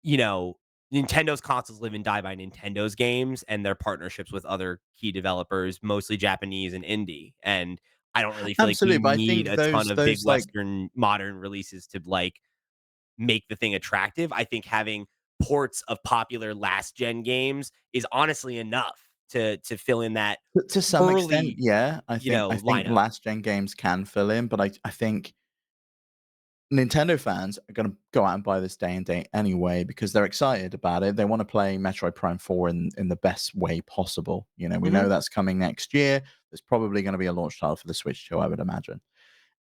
you know, Nintendo's consoles live and die by Nintendo's games and their partnerships with other key developers, mostly Japanese and indie. And I don't really feel like we Absolutely, but I need think a ton of big those, like Western modern releases to like make the thing attractive. I think having ports of popular last gen games is honestly enough to fill in that to some extent, early, yeah, I think lineup. last gen games can fill in, but I think Nintendo fans are gonna go out and buy this day and date anyway because they're excited about it. They wanna play Metroid Prime 4 in the best way possible. We Mhm. know that's coming next year. There's probably gonna be a launch title for the Switch too, I would imagine.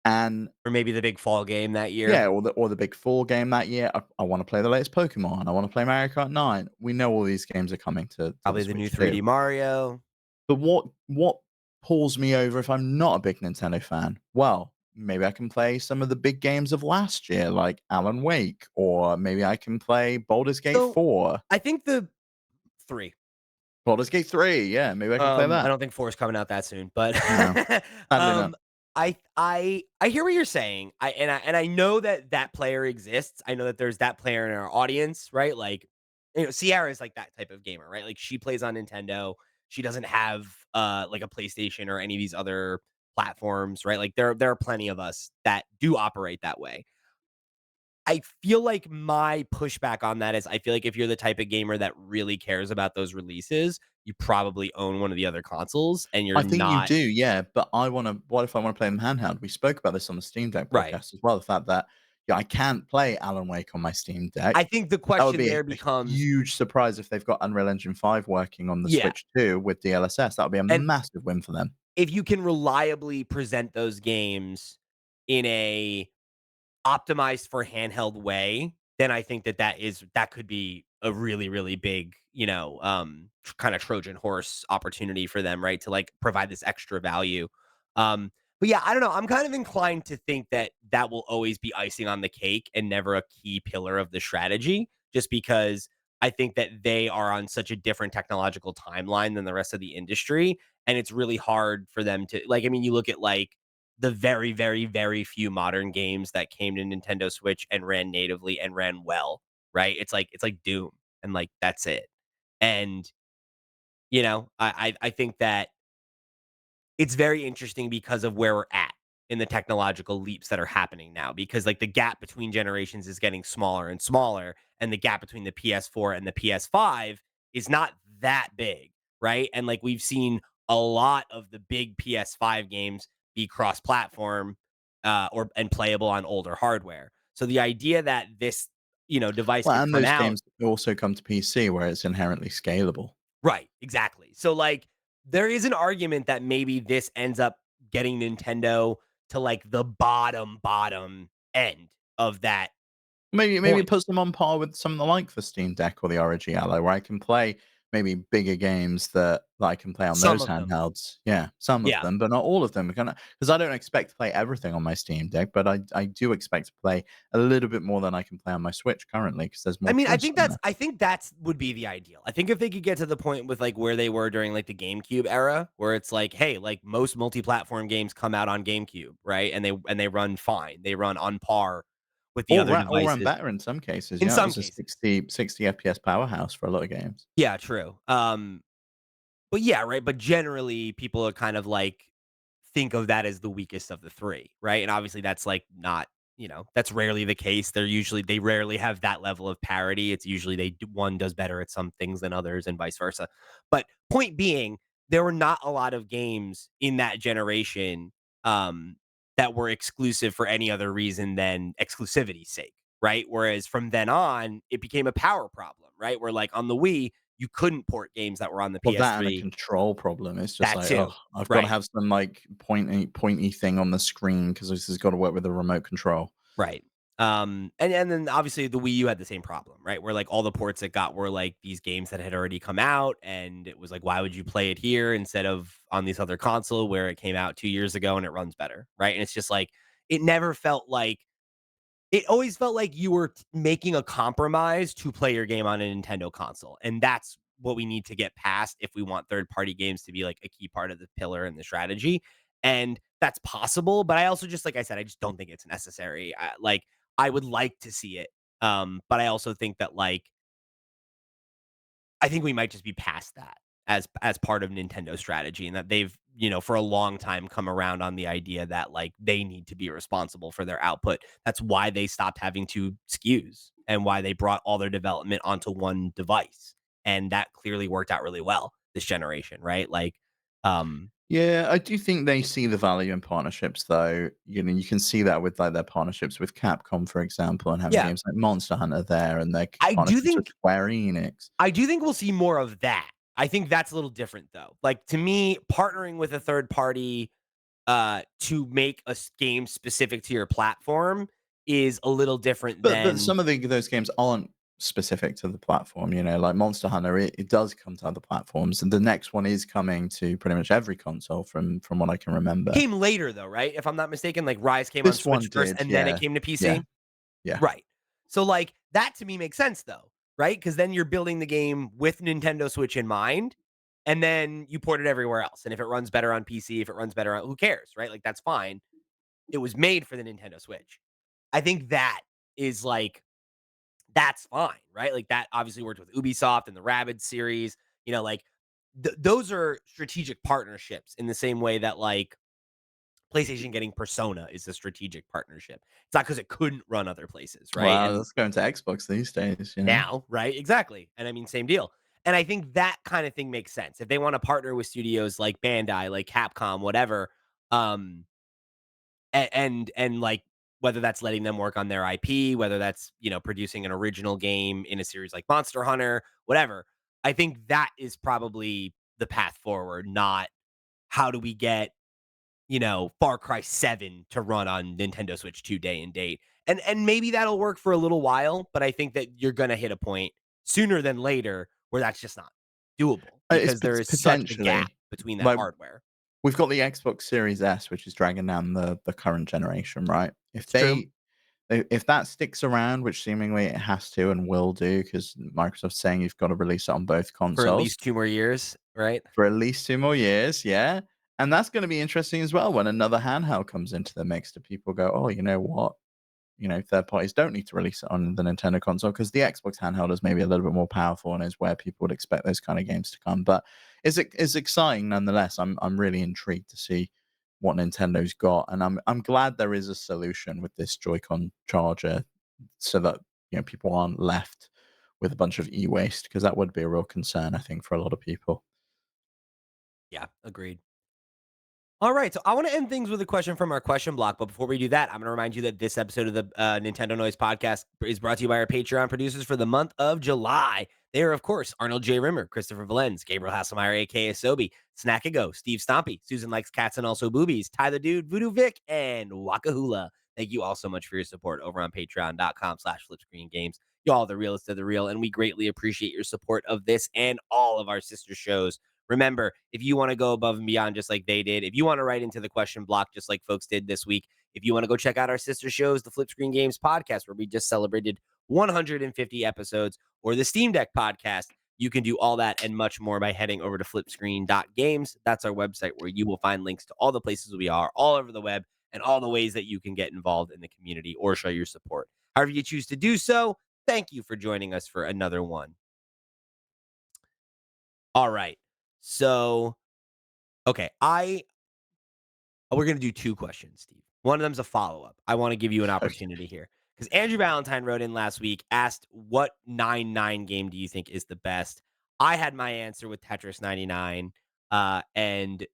And Or maybe the big fall game that year. yeah, or the big 4 game that year. I wanna play the latest Pokemon. I wanna play Mario Kart 9. We know all these games are coming to the Probably the new Switch too. 3D Mario. But what pulls me over if I'm not a big Nintendo fan? Well, maybe I can play some of the big games of last year, like Alan Wake, or maybe I can play Baldur's Gate So, 4, I think the 3. Baldur's Gate 3, yeah, maybe I can play I that. don't think 4 is coming out that soon, but, No, sadly not. um, I hear what you're saying. I know that that player exists. I know that there's that player in our audience, right? Like, Sierra is like that type of gamer, right? Like, she plays on Nintendo. She doesn't have, like, a PlayStation or any of these other platforms, right? Like, there are plenty of us that do operate that way. I feel like my pushback on that is I feel like if you're the type of gamer that really cares about those releases, you probably own one of the other consoles and you're I think you not. do, yeah, but what if I wanna play them handheld? We spoke about this on the Steam Deck Right. podcast as well, the fact that, yeah, I can't play Alan Wake on my Steam I Deck. think the That would question be there a becomes, huge surprise if they've got Unreal Engine 5 working on the yeah, Switch too with DLSS. That would be a and massive win for them. if you can reliably present those games in a optimized for handheld way, then I think that that could be a really, really big, kind of Trojan horse opportunity for them, right? To like provide this extra value. But yeah, I don't know. I'm kind of inclined to think that that will always be icing on the cake and never a key pillar of the strategy, just because I think that they are on such a different technological timeline than the rest of the industry. And it's really hard for them to like, I mean, you look at like the very, very, very few modern games that came to Nintendo Switch and ran natively and ran well, right? It's like Doom, and like that's it. And I think that it's very interesting because of where we're at in the technological leaps that are happening now, because like the gap between generations is getting smaller and smaller, and the gap between the PS4 and the PS5 is not that big, right? And like we've seen a lot of the big PS5 games be cross-platform, or and playable on older hardware. So the idea that this device Well, could and come those out. games also come to PC where it's inherently scalable. Right, exactly. So, like, there is an argument that maybe this ends up getting Nintendo to, like, the bottom end of that Maybe it point. puts them on par with something like the Steam Deck or the ROG Ally, where I can play maybe bigger games that I can play on Some those of them. handhelds. Yeah, some of Yeah. them, but not all of them. Because I don't expect to play everything on my Steam Deck, but I do expect to play a little bit more than I can play on my Switch currently because there's I more mean, choice on there. I think that's would be the ideal. I think if they could get to the point with, like, where they were during, like, the GameCube era, where it's like, hey, like, most multi-platform games come out on GameCube, right? And they run fine. They run on par with the other Or run devices better in some cases. in Yeah, it some was a cases. 60 FPS powerhouse for a lot of games. Yeah, true. But yeah, right, but generally, people are kind of, like, think of that as the weakest of the 3, right? And obviously, that's, like, not that's rarely the case. They rarely have that level of parity. It's usually one does better at some things than others and vice versa. But point being, there were not a lot of games in that generation, um, that were exclusive for any other reason than exclusivity's sake, right? Whereas from then on, it became a power problem, right? Where, like, on the Wii, you couldn't port games that were on the Well, that and a PS3. control problem. It's just That like, oh, too. I've gotta Right. have some, like, pointy thing on the screen because this has gotta work with the remote control. Right. And then obviously the Wii U had the same problem, right? Where, like, all the ports it got were like these games that had already come out, and it was like, why would you play it here instead of on this other console where it came out 2 years ago and it runs better, right? And it's just like it never felt like it always felt like you were making a compromise to play your game on a Nintendo console, and that's what we need to get past if we want third-party games to be, like, a key part of the pillar and the strategy, and that's possible, but I also just like I said, I just don't think it's necessary. I would like to see it, but I also think that, like, I think we might just be past that as part of Nintendo's strategy, and that they've, for a long time come around on the idea that, like, they need to be responsible for their output. That's why they stopped having 2 SKUs and why they brought all their development onto one device, and that clearly worked out really well this generation, right? Like, um Yeah, I do think they see the value in partnerships, though. You know, you can see that with, like, their partnerships with Capcom, for example, and having yeah, games like Monster Hunter there and their I do partnerships with think Square Enix. I do think we'll see more of that. I think that's a little different, though. Like, to me, partnering with a third party to make a game specific to your platform is a little different But than some of those games aren't specific to the platform, you know, like Monster Hunter, it does come to other platforms, and the next one is coming to pretty much every console from what I can remember. came later though, right? If I'm not mistaken, like Rise came on This one Switch first did, and then it yeah. came to Yeah, PC. yeah. Right. So like that to me makes sense though, right? Because then you're building the game with Nintendo Switch in mind, and then you port it everywhere else. And if it runs better on PC, if it runs better on who cares, right? Like that's fine. It was made for the Nintendo Switch. I think that is like that's fine, right? Like that obviously worked with Ubisoft and the Rabbids series. Like those are strategic partnerships in the same way that like PlayStation getting Persona is a strategic partnership. It's not because it couldn't run other places, right? Well, And let's go into Xbox these days, you know? now, right? Exactly. And I mean, same deal. And I think that kind of thing makes sense. If they want to partner with studios like Bandai, like Capcom, whatever, um, and like whether that's letting them work on their IP, whether that's producing an original game in a series like Monster Hunter, whatever. I think that is probably the path forward, not how do we get Far Cry 7 to run on Nintendo Switch 2 day and date. And maybe that'll work for a little while, but I think that you're gonna hit a point sooner than later where that's just not doable It's because there is such a gap potentially, between that like, hardware. we've got the Xbox Series S, which is dragging down the current generation, right? It's true If that sticks around, which seemingly it has to and will do, because Microsoft's saying you've got to release it on both for at consoles least 2 more years, right? for at least 2 more years, yeah, and that's gonna be interesting as well when another handheld comes into the mix. Do people go, "Oh, you know what? You know, third parties don't need to release it on the Nintendo console because the Xbox handheld is maybe a little bit more powerful and is where people would expect those kind of games to come." But it's exciting nonetheless. I'm really intrigued to see what Nintendo's got, and I'm glad there is a solution with this Joy-Con charger so that, you know, people aren't left with a bunch of e-waste because that would be a real concern, I think, for a lot of people. Yeah, agreed. All right, so I want to end things with a question from our question block. But before we do that, I'm going to remind you that this episode of the Nintendo Noise Podcast is brought to you by our Patreon producers for the month of July. They are, of course, Arnold J. Rimmer, Christopher Valens, Gabriel Hasselmeyer, aka Sobe, Snackago, Steve Stompy, Susan Likes Cats and Also Boobies, Ty the Dude, Voodoo Vic, and Wakahula. Thank you all so much for your support over on patreon.com/flipscreengames. You all are the realest of the real, and we greatly appreciate your support of this and all of our sister shows. Remember, if you want to go above and beyond just like they did, if you want to write into the question block just like folks did this week, if you want to go check out our sister shows, the Flip Screen Games podcast, where we just celebrated 150 episodes, or the Steam Deck podcast, you can do all that and much more by heading over to flipscreen.games. That's our website where you will find links to all the places we are all over the web and all the ways that you can get involved in the community or show your support. However you choose to do so, thank you for joining us for another one. All right. So, okay, we're going to do two questions, Steve. One of them's a follow-up. I want to give you an Okay. opportunity here because Andrew Valentine wrote in last week, asked, what 9-9 game do you think is the best? I had my answer with Tetris 99, and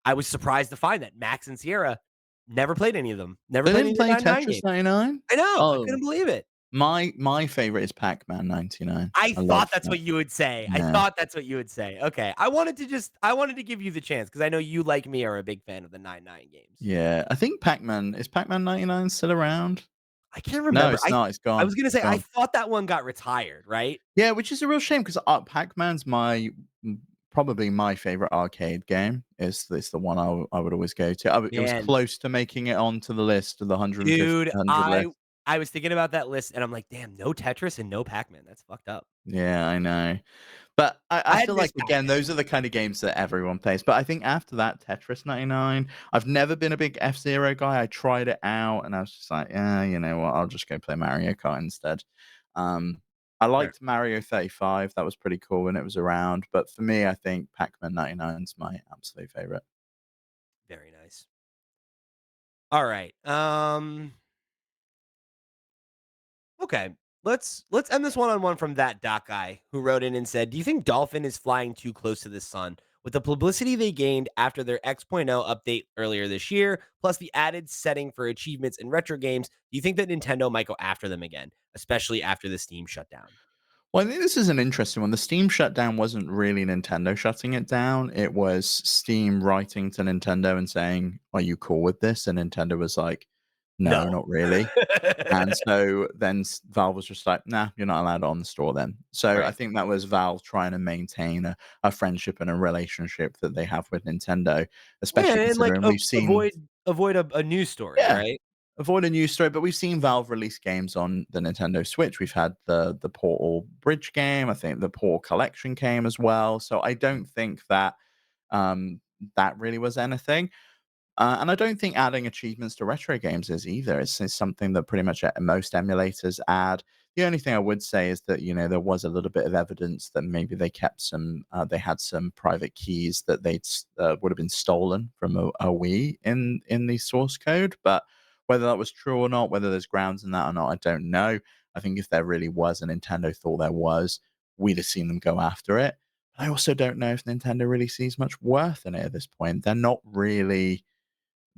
I was surprised to find that Max and Sierra never played any of them. Never They played didn't any of the play 9-9 Tetris games. 99? I know. I Oh, couldn't believe it. my favorite is Pac-Man 99. I I love thought that's that. what you would say. I Yeah. thought that's what you would say. Okay. I wanted to give you the chance because I know you, like me, are a big fan of the 9-9 games. Yeah. I think Pac-Man is Pac-Man 99 still around? I can't No, remember. it's not. It's I gone. was gonna It's say I gone. thought that one got retired, right? Yeah, which is a real shame 'cause, Pac-Man's probably my favorite arcade game. It's the one I would always go to. It was Man, close to making it onto the list, of the 150 dude, 100 I list. I was thinking about that list and I'm like, "Damn, no Tetris and no Pac-Man. That's fucked up." Yeah, I know. But I I had feel missed like, again, Pac-Man those are too. the kind of games that everyone plays. But I think after that, Tetris 99, I've never been a big F-Zero guy. I tried it out and I was just like, "Yeah, you know what? I'll just go play Mario Kart instead." Um, I Fair. liked Mario 35. That was pretty cool when it was around. But for me, I think Pac-Man 99 is my absolute favorite. Very nice. All right. Okay. Let's end this one on one from that doc guy who wrote in and said, "Do you think Dolphin is flying too close to the sun? With the publicity they gained after their X.0 update earlier this year, plus the added setting for achievements in retro games, do you think that Nintendo might go after them again, especially after the Steam shutdown?" Well, I think this is an interesting one. The Steam shutdown wasn't really Nintendo shutting it down. It was Steam writing to Nintendo and saying, "Are you cool with this?" And Nintendo was like, "No, No. not really." And so then Valve was just like, "Nah, you're not allowed on the store then." So I Right. think that was Valve trying to maintain a friendship and a relationship that they have with Nintendo, Yeah, especially and like considering we've seen. avoid a news story, Yeah, right? avoid a news story, but we've seen Valve release games on the Nintendo Switch. We've had the Portal Bridge game. I think the Portal Collection came as well. So I don't think that that really was anything. And I don't think adding achievements to retro games is either. It's something that pretty much most emulators add. The only thing I would say is that, there was a little bit of evidence that maybe they had some private keys that would have been stolen from a Wii in the source code. But whether that was true or not, whether there's grounds in that or not, I don't know. I think if there really was, and Nintendo thought there was, we'd have seen them go after it. I also don't know if Nintendo really sees much worth in it at this point. They're not really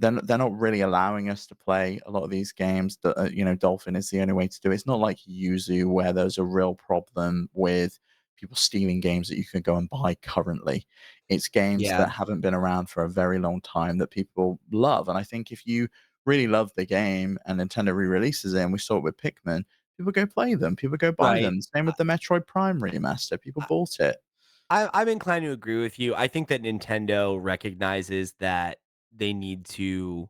allowing us to play a lot of these games. Dolphin is the only way to do it. It's not like Yuzu where there's a real problem with people stealing games that you can go and buy currently. It's games Yeah, that haven't been around for a very long time that people love. And I think if you really love the game and Nintendo re-releases it, and we saw it with Pikmin, people go play them. People go buy right. them. Same with the Metroid Prime remaster. People bought it. I'm inclined to agree with you. I think that Nintendo recognizes that they need to,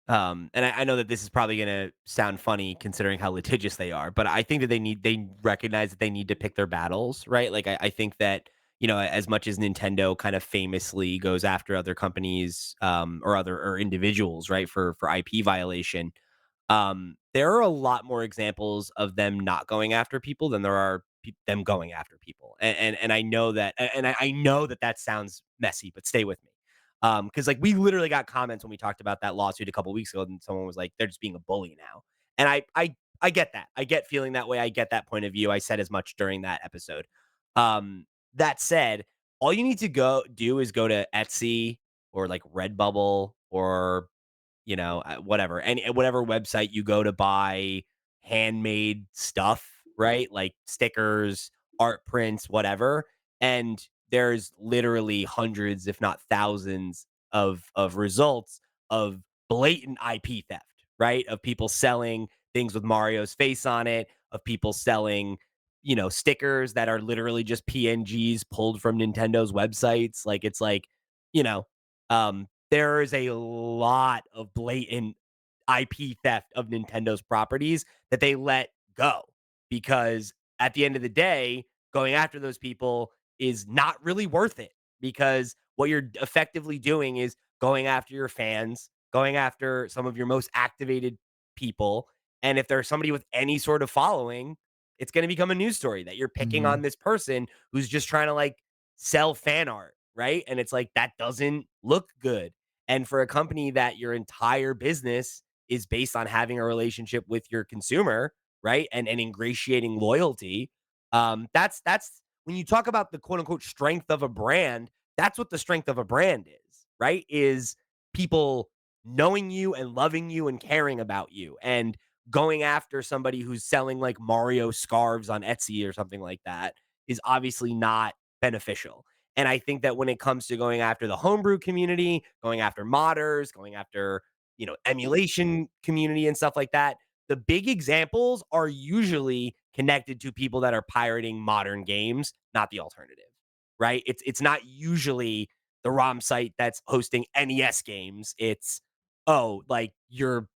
and I know that this is probably gonna sound funny considering how litigious they are, but I think that they recognize that they need to pick their battles, right? Like I think that, as much as Nintendo kind of famously goes after other companies, or individuals, right, for IP violation, there are a lot more examples of them not going after people than there are them going after people. And I know that, and I know that that sounds messy, but stay with me. Because like we literally got comments when we talked about that lawsuit a couple weeks ago, and someone was like, "They're just being a bully now," and I get that. I get feeling that way. I get that point of view. I said as much during that episode. That said, all you need to go do is go to Etsy or like Redbubble or whatever, and whatever website you go to buy handmade stuff, right? Like stickers, art prints, whatever. And there's literally hundreds, if not thousands, of results of blatant IP theft, right? Of people selling things with Mario's face on it, of people selling, stickers that are literally just PNGs pulled from Nintendo's websites. Like it's like, you know, there is a lot of blatant IP theft of Nintendo's properties that they let go because at the end of the day, going after those people is not really worth it because what you're effectively doing is going after your fans, going after some of your most activated people. And if there's somebody with any sort of following, it's going to become a news story that you're picking on Mhm. this person who's just trying to like sell fan art, right? And it's like that doesn't look good. And for a company that your entire business is based on having a relationship with your consumer, right? And ingratiating loyalty. That's when you talk about the quote unquote strength of a brand, that's what the strength of a brand is, right? Is people knowing you and loving you and caring about you and going after somebody who's selling like Mario scarves on Etsy or something like that is obviously not beneficial. And I think that when it comes to going after the homebrew community, going after modders, going after, emulation community and stuff like that, the big examples are usually connected to people that are pirating modern games, not the alternative, right? It's not usually the ROM site that's hosting NES games. It's like you're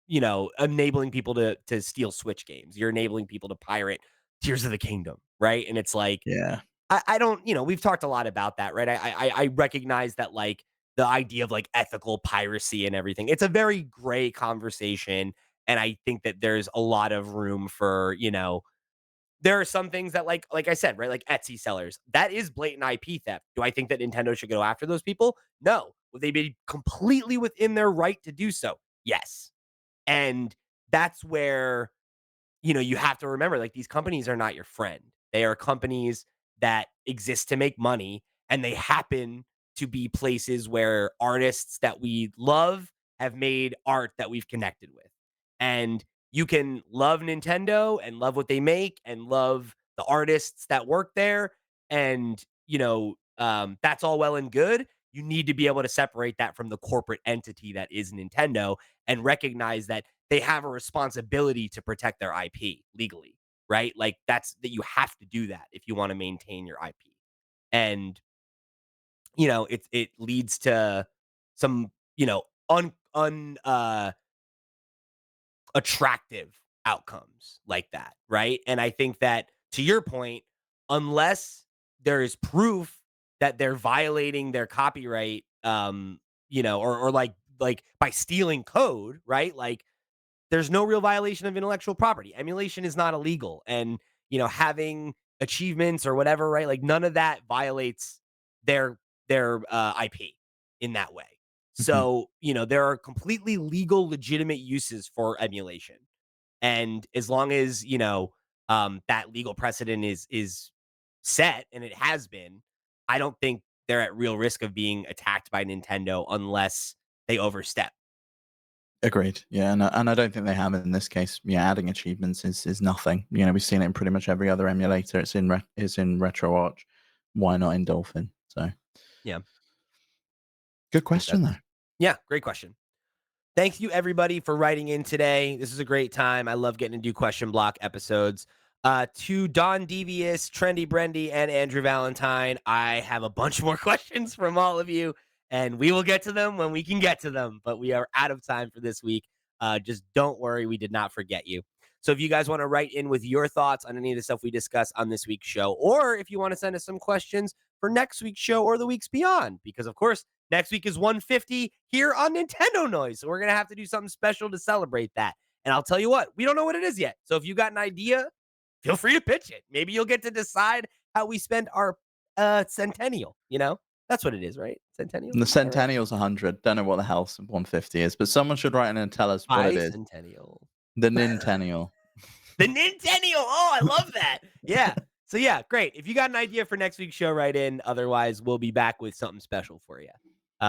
enabling people to steal Switch games. You're enabling people to pirate Tears of the Kingdom, right? And it's like Yeah. I don't, we've talked a lot about that, right? I recognize that like the idea of like ethical piracy and everything. It's a very gray conversation, and I think that there's a lot of room for there are some things that like I said, right, like Etsy sellers that is blatant IP theft. Do I think that Nintendo should go after those people? No. Would they be completely within their right to do so? Yes, and that's where you have to remember like these companies are not your friend. They are companies that exist to make money and they happen to be places where artists that we love have made art that we've connected with. And you can love Nintendo and love what they make and love the artists that work there and that's all well and good. You need to be able to separate that from the corporate entity that is Nintendo and recognize that they have a responsibility to protect their IP legally, right? Like that you have to do that if you want to maintain your IP. And it leads to some, attractive outcomes like that, right? And I think that to your point, unless there is proof that they're violating their copyright, or like by stealing code, right? Like there's no real violation of intellectual property. Emulation is not illegal. And, having achievements or whatever, right? Like none of that violates their IP in that way. Mhm. So, there are completely legal, legitimate uses for emulation. And as long as, that legal precedent is set and it has been, I don't think they're at real risk of being attacked by Nintendo unless they overstep. Agreed. Yeah, and I don't think they have in this case. Yeah, adding achievements is nothing. We've seen it in pretty much every other emulator. It's in RetroArch. Why not in Dolphin? So Yeah. good I think question that's though. yeah, great question. Thank you everybody for writing in today. This is a great time. I love getting to do question block episodes. To Don Devious, Trendy Brendy, and Andrew Valentine, I have a bunch more questions from all of you, and we will get to them when we can get to them. But we are out of time for this week. Just don't worry, we did not forget you. So if you guys want to write in with your thoughts on any of the stuff we discuss on this week's show, or if you want to send us some questions for next week's show or the weeks beyond, because of course next week is 150 here on Nintendo Noise. So we're going to have to do something special to celebrate that. And I'll tell you what, we don't know what it is yet. So if you got an idea, feel free to pitch it. Maybe you'll get to decide how we spend our centennial. That's what it is, right? Centennial. The Is that right? Centennial's 100. Don't know what the hell 150 is, but someone should write in and tell us what it is. Bicentennial. The Nintennial. The Nintendo. Oh, I love that. Yeah. So yeah, great. If you got an idea for next week's show, write in. Otherwise, we'll be back with something special for you.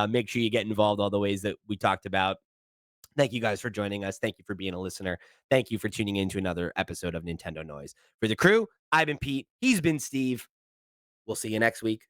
Make sure you get involved all the ways that we talked about. Thank you guys for joining us. Thank you for being a listener. Thank you for tuning in to another episode of Nintendo Noise. For the crew, I've been Pete. He's been Steve. We'll see you next week.